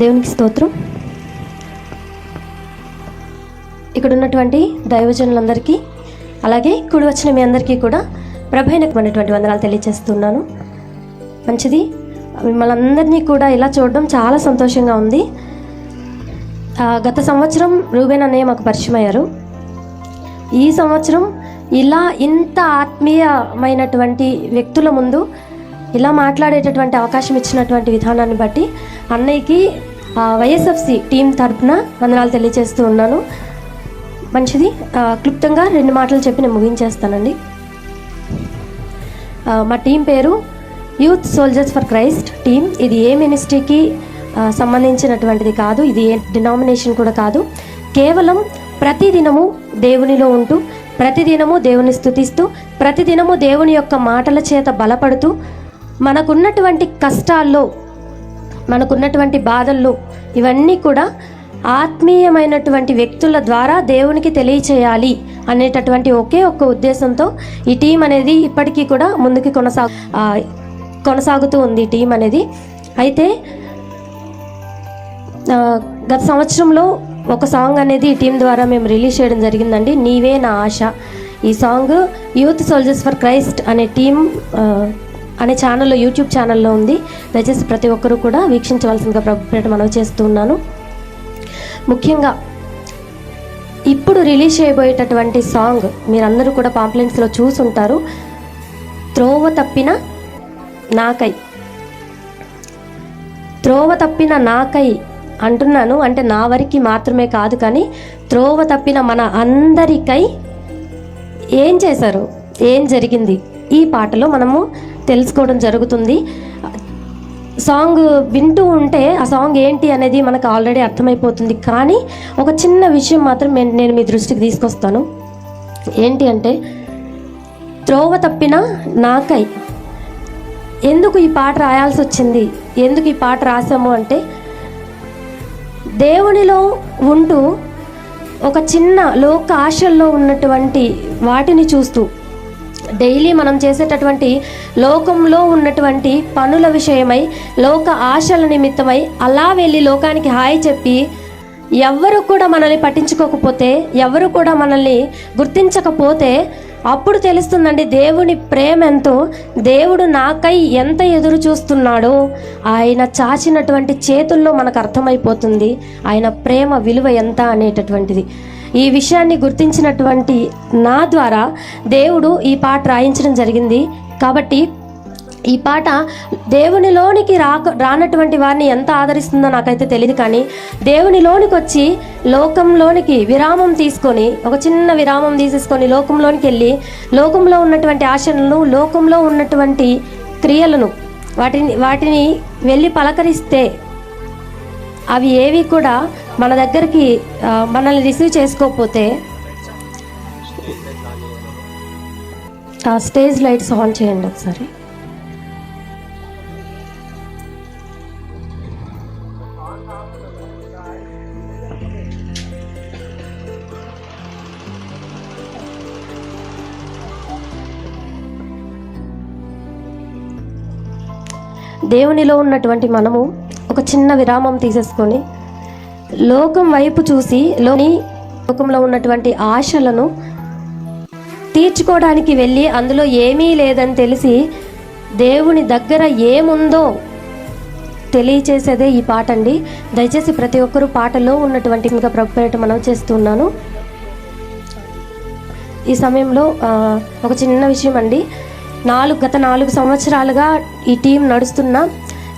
దేవునికి స్తోత్రం. ఇక్కడ ఉన్నటువంటి దైవజనులందరికీ అలాగే కూడి వచ్చిన మీ అందరికీ కూడా ప్రభైనటువంటి వందనాలు తెలియజేస్తున్నాను. మంచిది, మిమ్మల్ని అందరినీ కూడా ఇలా చూడడం చాలా సంతోషంగా ఉంది. గత సంవత్సరం రూబేన్ అన్నయ్య మాకు పరిచయం అయ్యారు. ఈ సంవత్సరం ఇలా ఇంత ఆత్మీయమైనటువంటి వ్యక్తుల ముందు ఇలా మాట్లాడేటటువంటి అవకాశం ఇచ్చినటువంటి విధానాన్ని బట్టి అన్నయ్యకి వైఎస్ఎఫ్సి టీం తరఫున వందనాలు తెలియజేస్తూ ఉన్నాను. మంచిది, క్లుప్తంగా 2 మాటలు చెప్పి నేను ముగించేస్తానండి. మా టీం పేరు youth soldiers for Christ team. ఇది ఏ మినిస్ట్రీకి సంబంధించినటువంటిది కాదు, ఇది ఏ డినామినేషన్ కూడా కాదు. కేవలం ప్రతిదినము దేవునిలో ఉంటూ, ప్రతిదినము దేవుని స్తుతిస్తూ, ప్రతిదినము దేవుని యొక్క మాటల చేత బలపడుతూ, మనకున్నటువంటి కష్టాల్లో, మనకున్నటువంటి బాధల్లో ఇవన్నీ కూడా ఆత్మీయమైనటువంటి వ్యక్తుల ద్వారా దేవునికి తెలియచేయాలి అనేటటువంటి ఒకే ఒక్క ఉద్దేశంతో ఈ టీం అనేది ఇప్పటికీ కూడా ముందుకు కొనసాగుతూ ఉంది. ఈ టీం అనేది అయితే గత సంవత్సరంలో ఒక సాంగ్ అనేది ఈ టీం ద్వారా మేము రిలీజ్ చేయడం జరిగిందండి, నీవే నా ఆశ. ఈ song youth soldiers for Christ అనే టీం అనే ఛానల్లో, యూట్యూబ్ ఛానల్లో ఉంది. దయచేసి ప్రతి ఒక్కరూ కూడా వీక్షించవలసిందిగా ప్రభుత్వం మనవి చేస్తున్నాను. ముఖ్యంగా ఇప్పుడు రిలీజ్ చేయబోయేటటువంటి సాంగ్ మీరందరూ కూడా పాంప్లెంట్స్లో చూసుంటారు. త్రోవ తప్పిన నాకై. త్రోవ తప్పిన నాకై అంటున్నాను అంటే నా వరకు మాత్రమే కాదు, కానీ త్రోవ తప్పిన మన అందరికై ఏం చేశారు, ఏం జరిగింది ఈ పాటలో మనము తెలుసుకోవడం జరుగుతుంది. సాంగ్ వింటూ ఉంటే ఆ సాంగ్ ఏంటి అనేది మనకు ఆల్రెడీ అర్థమైపోతుంది. కానీ ఒక చిన్న విషయం మాత్రం నేను మీ దృష్టికి తీసుకొస్తాను. ఏంటి అంటే, త్రోవ తప్పిన నాకై ఎందుకు ఈ పాట రాయాల్సి వచ్చింది, ఎందుకు ఈ పాట రాసాము అంటే, దేవునిలో ఉంటూ ఒక చిన్న లోక ఆశల్లో ఉన్నటువంటి వాటిని చూస్తూ, డైలీ మనం చేసేటటువంటి లోకంలో ఉన్నటువంటి పనుల విషయమై, లోక ఆశల నిమిత్తమై అలా వెళ్ళి లోకానికి హాయ్ చెప్పి ఎవరు కూడా మనల్ని పట్టించుకోకపోతే, ఎవరు కూడా మనల్ని గుర్తించకపోతే అప్పుడు తెలుస్తుందండి దేవుని ప్రేమ ఎంతో. దేవుడు నాకై ఎంత ఎదురు చూస్తున్నాడో ఆయన చాచినటువంటి చేతుల్లో మనకు అర్థమైపోతుంది ఆయన ప్రేమ విలువ ఎంత అనేటటువంటిది. ఈ విషయాన్ని గుర్తించినటువంటి నా ద్వారా దేవుడు ఈ పాట రాయించడం జరిగింది. కాబట్టి ఈ పాట దేవునిలోనికి రానటువంటి వారిని ఎంత ఆదరిస్తుందో నాకైతే తెలియదు, కానీ దేవునిలోనికి వచ్చి లోకంలోనికి విరామం తీసుకొని, ఒక చిన్న విరామం తీసేసుకొని లోకంలోనికి వెళ్ళి లోకంలో ఉన్నటువంటి ఆశలను, లోకంలో ఉన్నటువంటి క్రియలను, వాటిని వెళ్ళి పలకరిస్తే అవి ఏవి కూడా మన దగ్గరికి మనల్ని రిసీవ్ చేసుకోకపోతే, స్టేజ్ లైట్స్ ఆన్ చేయండి ఒకసారి. దేవునిలో ఉన్నటువంటి మనము ఒక చిన్న విరామం తీసేసుకొని లోకం వైపు చూసి లోకంలో ఉన్నటువంటి ఆశలను తీర్చుకోవడానికి వెళ్ళి అందులో ఏమీ లేదని తెలిసి దేవుని దగ్గర ఏముందో తెలియచేసేదే ఈ పాట అండి. దయచేసి ప్రతి ఒక్కరూ పాటలో ఉన్నటువంటి ఇంకా ప్రభుత్వం మనం చేస్తున్నాను. ఈ సమయంలో ఒక చిన్న విషయం అండి, గత 4 సంవత్సరాలుగా ఈ టీం నడుస్తున్నా,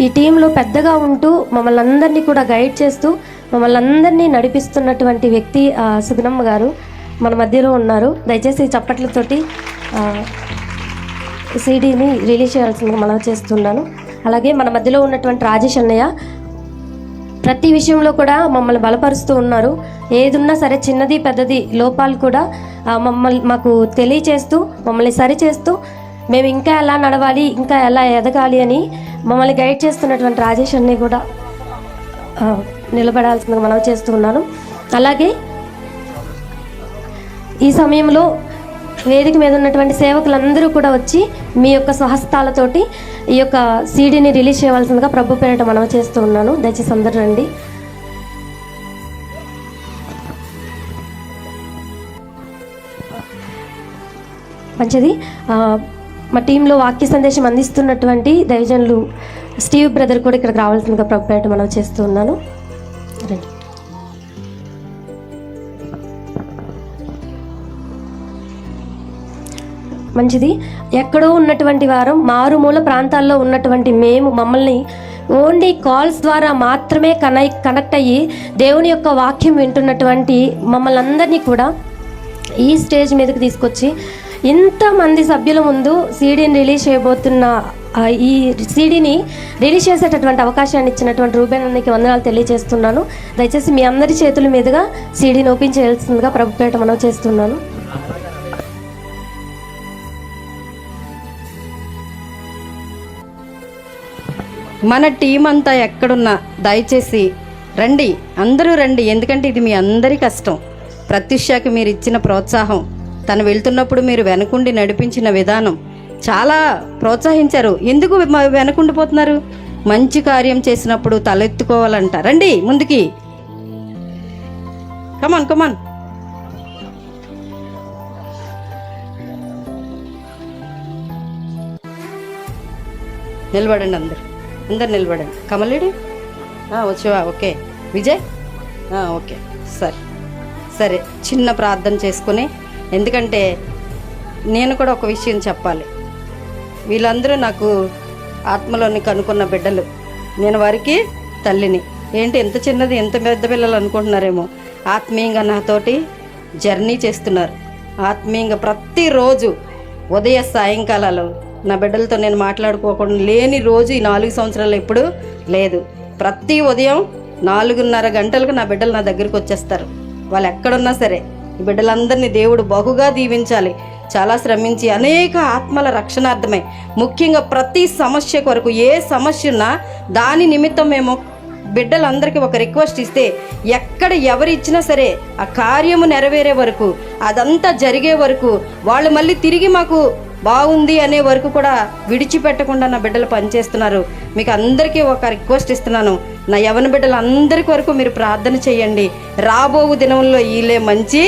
ఈ టీంలో పెద్దగా ఉంటూ మమ్మల్ని అందరినీ కూడా గైడ్ చేస్తూ మమ్మల్ని అందరినీ నడిపిస్తున్నటువంటి వ్యక్తి సుగుణమ్మ గారు మన మధ్యలో ఉన్నారు. దయచేసి చప్పట్లతోటి సీడీని రిలీజ్ చేయాల్సిందిగా మనం చేస్తున్నాను. అలాగే మన మధ్యలో ఉన్నటువంటి రాజేష్ అన్నయ్య ప్రతి విషయంలో కూడా మమ్మల్ని బలపరుస్తూ ఉన్నారు. ఏదున్నా సరే, చిన్నది పెద్దది లోపాలు కూడా మాకు తెలియచేస్తూ, మమ్మల్ని సరిచేస్తూ, మేము ఇంకా ఎలా నడవాలి, ఇంకా ఎలా ఎదగాలి అని మమ్మల్ని గైడ్ చేస్తున్నటువంటి రాజేష్ అన్నయ్య కూడా నిలబడాల్సిందిగా మనం చేస్తూ ఉన్నాను. అలాగే ఈ సమయంలో వేదిక మీద ఉన్నటువంటి సేవకులందరూ కూడా వచ్చి మీ యొక్క స్వహస్తాలతోటి ఈ యొక్క సీడీని రిలీజ్ చేయవలసిందిగా ప్రభు పేరిట మనవి చేస్తూ ఉన్నాను. దయచేసి అందరూ రండి. మంచిది. మా టీంలో వాక్య సందేశం అందిస్తున్నటువంటి దైవజనులు స్టీవ్ బ్రదర్ కూడా ఇక్కడికి రావాల్సిందిగా ప్రభు పేరిట మనవి చేస్తూ ఉన్నాను. రండి. మంచిది. ఎక్కడో ఉన్నటువంటి వారం, మారుమూల ప్రాంతాల్లో ఉన్నటువంటి మమ్మల్ని ఓన్లీ కాల్స్ ద్వారా మాత్రమే కనెక్ట్ అయ్యి దేవుని యొక్క వాక్యం వింటున్నటువంటి మమ్మల్ని అందరినీ కూడా ఈ స్టేజ్ మీదకి తీసుకొచ్చి ఇంతమంది సభ్యుల ముందు సీడీని రిలీజ్ చేయబోతున్న ఈ సీడీని రిలీజ్ చేసేటటువంటి అవకాశాన్ని ఇచ్చినటువంటి రూబెన్ అన్నకి వందనాలు తెలియజేస్తున్నాను. దయచేసి మీ అందరి చేతుల మీదుగా సీడీని ఓపెన్ చేయాల్సిందిగా ప్రభు పేరిట మనవి చేస్తున్నాను. మన టీం అంతా ఎక్కడున్నా దయచేసి రండి, అందరూ రండి. ఎందుకంటే ఇది మీ అందరి కష్టం. ప్రత్యుషకి మీరు ఇచ్చిన ప్రోత్సాహం, తను వెళ్తున్నప్పుడు మీరు వెనకుండి నడిపించిన విధానం చాలా ప్రోత్సహించారు. ఎందుకు వెనకుండిపోతున్నారు? మంచి కార్యం చేసినప్పుడు తలెత్తుకోవాలంట. రండి ముందుకి, కమాన్ కమాన్. నిలబడండి, అందరు నిలబడండి. కమలేడి వచ్చావా? ఓకే. విజయ్ ఓకే. సరే చిన్న ప్రార్థన చేసుకుని, ఎందుకంటే నేను కూడా ఒక విషయం చెప్పాలి. వీళ్ళందరూ నాకు ఆత్మలోని కనుక్కున్న బిడ్డలు. నేను వారికి తల్లిని. ఏంటి ఎంత చిన్నది, ఎంత పెద్ద పిల్లలు అనుకుంటున్నారేమో. ఆత్మీయంగా నాతోటి జర్నీ చేస్తున్నారు. ఆత్మీయంగా ప్రతిరోజు ఉదయ సాయంకాలాలు నా బిడ్డలతో నేను మాట్లాడుకోకుండా లేని రోజు ఈ 4 సంవత్సరాలు ఎప్పుడు లేదు. ప్రతి ఉదయం 4:30 గంటలకు నా బిడ్డలు నా దగ్గరికి వచ్చేస్తారు. వాళ్ళు ఎక్కడున్నా సరే. ఈ బిడ్డలందరినీ దేవుడు బహుగా దీవించాలి. చాలా శ్రమించి అనేక ఆత్మల రక్షణార్థమై, ముఖ్యంగా ప్రతి సమస్య కొరకు, ఏ సమస్య ఉన్నా దాని నిమిత్తం మేము బిడ్డలందరికీ ఒక రిక్వెస్ట్ ఇస్తే, ఎక్కడ ఎవరు ఇచ్చినా సరే ఆ కార్యము నెరవేరే వరకు, అదంతా జరిగే వరకు, వాళ్ళు మళ్ళీ తిరిగి మాకు బాగుంది అనే వరకు కూడా విడిచిపెట్టకుండా నా బిడ్డలు పనిచేస్తున్నారు. మీకు అందరికీ ఒక రిక్వెస్ట్ ఇస్తున్నాను. నా యవన బిడ్డలు అందరికీ వరకు మీరు ప్రార్థన చేయండి. రాబోవు దినంలో వీళ్ళే మంచి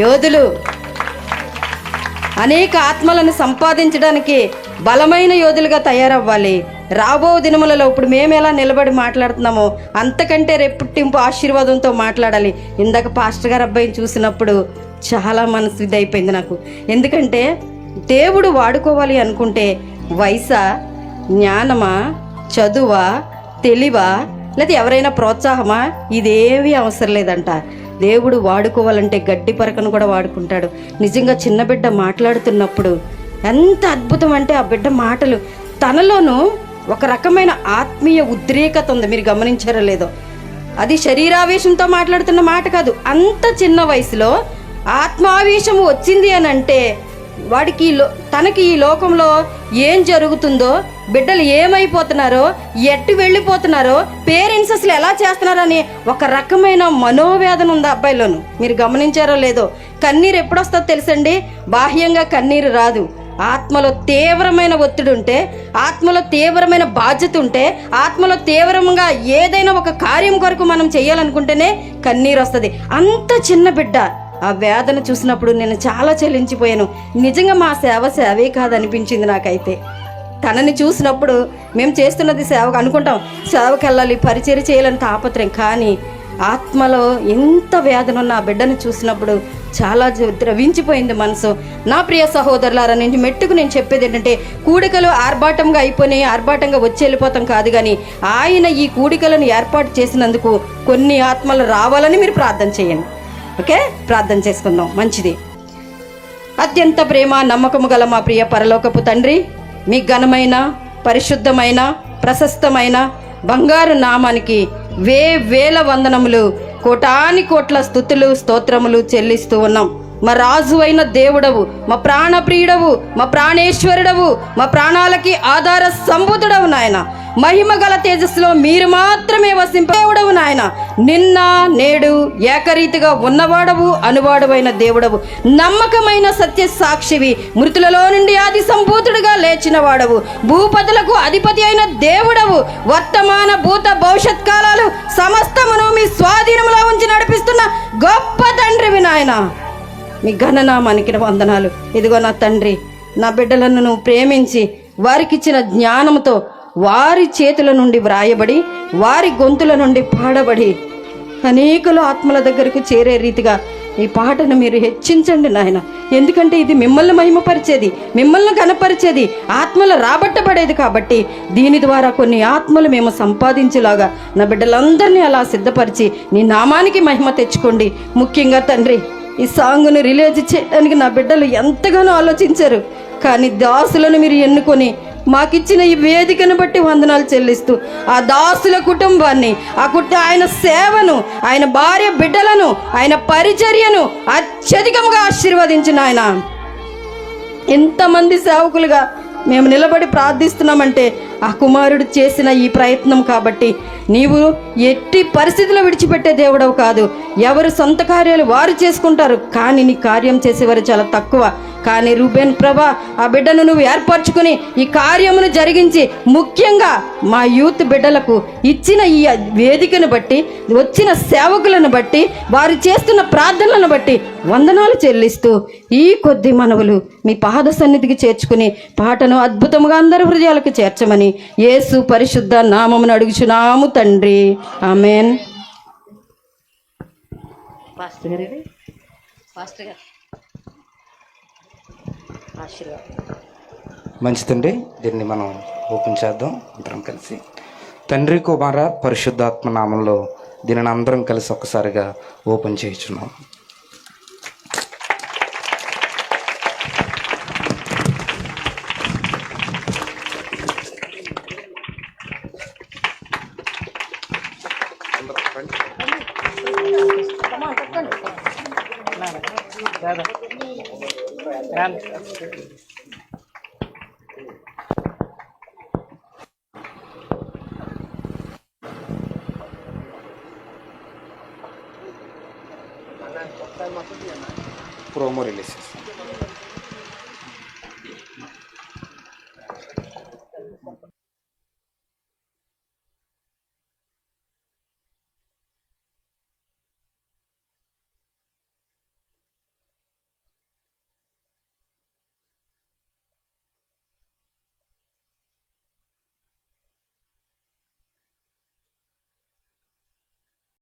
యోధులు. అనేక ఆత్మలను సంపాదించడానికి బలమైన యోధులుగా తయారవ్వాలి. రాబో దినములలో ఇప్పుడు మేము ఎలా నిలబడి మాట్లాడుతున్నామో అంతకంటే రెట్టింపు ఆశీర్వాదంతో మాట్లాడాలి. ఇందాక పాస్టర్ గారు అబ్బాయిని చూసినప్పుడు చాలా మనసు ఇదైపోయింది నాకు. ఎందుకంటే దేవుడు వాడుకోవాలి అనుకుంటే వయసా, జ్ఞానమా, చదువా, తెలివా, లేదా ఎవరైనా ప్రోత్సాహమా, ఇదేమీ అవసరం లేదంట. దేవుడు వాడుకోవాలంటే గడ్డి పరకను కూడా వాడుకుంటాడు. నిజంగా చిన్న బిడ్డ మాట్లాడుతున్నప్పుడు ఎంత అద్భుతం అంటే ఆ బిడ్డ మాటలు, తనలోనూ ఒక రకమైన ఆత్మీయ ఉద్రేకత ఉంది. మీరు గమనించారో లేదో, అది శరీరావేశంతో మాట్లాడుతున్న మాట కాదు. అంత చిన్న వయసులో ఆత్మావేశము వచ్చింది అని అంటే వాడికి తనకి ఈ లోకంలో ఏం జరుగుతుందో, బిడ్డలు ఏమైపోతున్నారో, ఎట్టు వెళ్ళిపోతున్నారో, పేరెంట్స్ అసలు ఎలా చేస్తున్నారని ఒక రకమైన మనోవేదన ఉంది అబ్బాయిలోను. మీరు గమనించారో లేదో, కన్నీరు ఎప్పుడొస్తుందో తెలుసండి? బాహ్యంగా కన్నీరు రాదు. ఆత్మలో తీవ్రమైన ఒత్తిడి ఉంటే, ఆత్మలో తీవ్రమైన బాధ్యత ఉంటే, ఆత్మలో తీవ్రంగా ఏదైనా ఒక కార్యం కొరకు మనం చేయాలనుకుంటేనే కన్నీరు వస్తుంది. అంత చిన్న బిడ్డ ఆ వేదన చూసినప్పుడు నేను చాలా చెల్లించిపోయాను. నిజంగా మా సేవే కాదనిపించింది నాకైతే. తనని చూసినప్పుడు మేము చేస్తున్నది సేవకు అనుకుంటాం, సేవకు వెళ్ళాలి, పరిచర్య చేయాలని తాపత్రయం. కానీ ఆత్మలో ఎంత వేదన ఉన్న ఆ బిడ్డను చూసినప్పుడు చాలా ద్రవించిపోయింది మనసు. నా ప్రియ సహోదరులారా, నేను మెట్టుకు నేను చెప్పేది ఏంటంటే, కూడికలు ఆర్భాటంగా అయిపోయినాయి, ఆర్భాటంగా వచ్చి వెళ్ళిపోతాం కాదు. కానీ ఆయన ఈ కూడికలను ఏర్పాటు చేసినందుకు కొన్ని ఆత్మలు రావాలని మీరు ప్రార్థన చేయండి. ఓకే, ప్రార్థన చేసుకుందాం. మంచిది. అత్యంత ప్రేమ నమ్మకము గల మా ప్రియ పరలోకపు తండ్రి, మీ ఘనమైన, పరిశుద్ధమైన, ప్రశస్తమైన బంగారు నామానికి వేల వందనములు, కోటాని కోట్ల స్తుతులు, స్తోత్రములు చెల్లిస్తూ ఉన్నాం. మా రాజు అయిన దేవుడవు, మా ప్రాణప్రియుడవు, మా ప్రాణేశ్వరుడవు, మా ప్రాణాలకి ఆధార సంభూతుడవు నాయన. మహిమ గల తేజస్సులో మీరు మాత్రమే వసింపేవుడవు నాయన. నిన్న నేడు ఏకరీతిగా ఉన్నవాడవు, అనువాడవైన దేవుడవు, నమ్మకమైన సత్య సాక్షివి, మృతులలో నుండి ఆది సంభూతుడిగా లేచిన వాడవు, భూపతులకు అధిపతి అయిన దేవుడవు, వర్తమాన భూత భవిష్యత్ కాలాలు సమస్తమును మీ స్వాధీనంలో ఉంచి నడిపిస్తున్న గొప్ప తండ్రివి నాయన. మీ ఘననామానికి వందనాలు. ఇదిగో నా తండ్రి, నా బిడ్డలను నువ్వు ప్రేమించి వారికిచ్చిన జ్ఞానంతో వారి చేతుల నుండి వ్రాయబడి వారి గొంతుల నుండి పాడబడి అనేకులు ఆత్మల దగ్గరకు చేరే రీతిగా ఈ పాటను మీరు హెచ్చించండి నాయన. ఎందుకంటే ఇది మిమ్మల్ని మహిమపరిచేది, మిమ్మల్ని కనపరిచేది, ఆత్మలు రాబట్టబడేది. కాబట్టి దీని ద్వారా కొన్ని ఆత్మలు మేము సంపాదించేలాగా నా బిడ్డలందరినీ అలా సిద్ధపరిచి నీ నామానికి మహిమ తెచ్చుకోండి. ముఖ్యంగా తండ్రి, ఈ సాంగ్ను రిలీజ్ చేయడానికి నా బిడ్డలు ఎంతగానో ఆలోచించారు. కానీ దాసులను మీరు ఎన్నుకొని మాకిచ్చిన ఈ వేదికను బట్టి వందనాలు చెల్లిస్తూ ఆ దాసుల కుటుంబాన్ని, ఆయన సేవను, ఆయన భార్య బిడ్డలను, ఆయన పరిచర్యను అత్యధికంగా ఆశీర్వదించిన ఆయన. ఎంతమంది సేవకులుగా మేము నిలబడి ప్రార్థిస్తున్నామంటే ఆ కుమారుడు చేసిన ఈ ప్రయత్నం. కాబట్టి నీవు ఎట్టి పరిస్థితుల్లో విడిచిపెట్టే దేవుడవు కాదు. ఎవరు సొంత కార్యాలు వారు చేసుకుంటారు, కానీ నీ కార్యం చేసేవారు చాలా తక్కువ. కానీ రూబేన్ ప్రభా, ఆ బిడ్డను నువ్వు ఏర్పరచుకుని ఈ కార్యమును జరిగించి ముఖ్యంగా మా యూత్ బిడ్డలకు ఇచ్చిన ఈ వేదికను బట్టి, వచ్చిన సేవకులను బట్టి, వారు చేస్తున్న ప్రార్థనలను బట్టి వందనాలు చెల్లిస్తూ ఈ కొద్ది మనవులు మీ పాద సన్నిధికి చేర్చుకుని పాటను అద్భుతంగా అందరి హృదయాలకు చేర్చమని యేసు పరిశుద్ధ నామమును అడుగుచున్నాము తండ్రి, ఆమెన్. మంచిదండి. దీన్ని మనం ఓపెన్ చేద్దాం అందరం కలిసి. తండ్రి, కుమార, పరిశుద్ధాత్మ నామంలో దీనిని అందరం కలిసి ఒక్కసారిగా ఓపెన్ చేయించున్నాం. ప్రోమో రిలీజ్ చేస్తాం.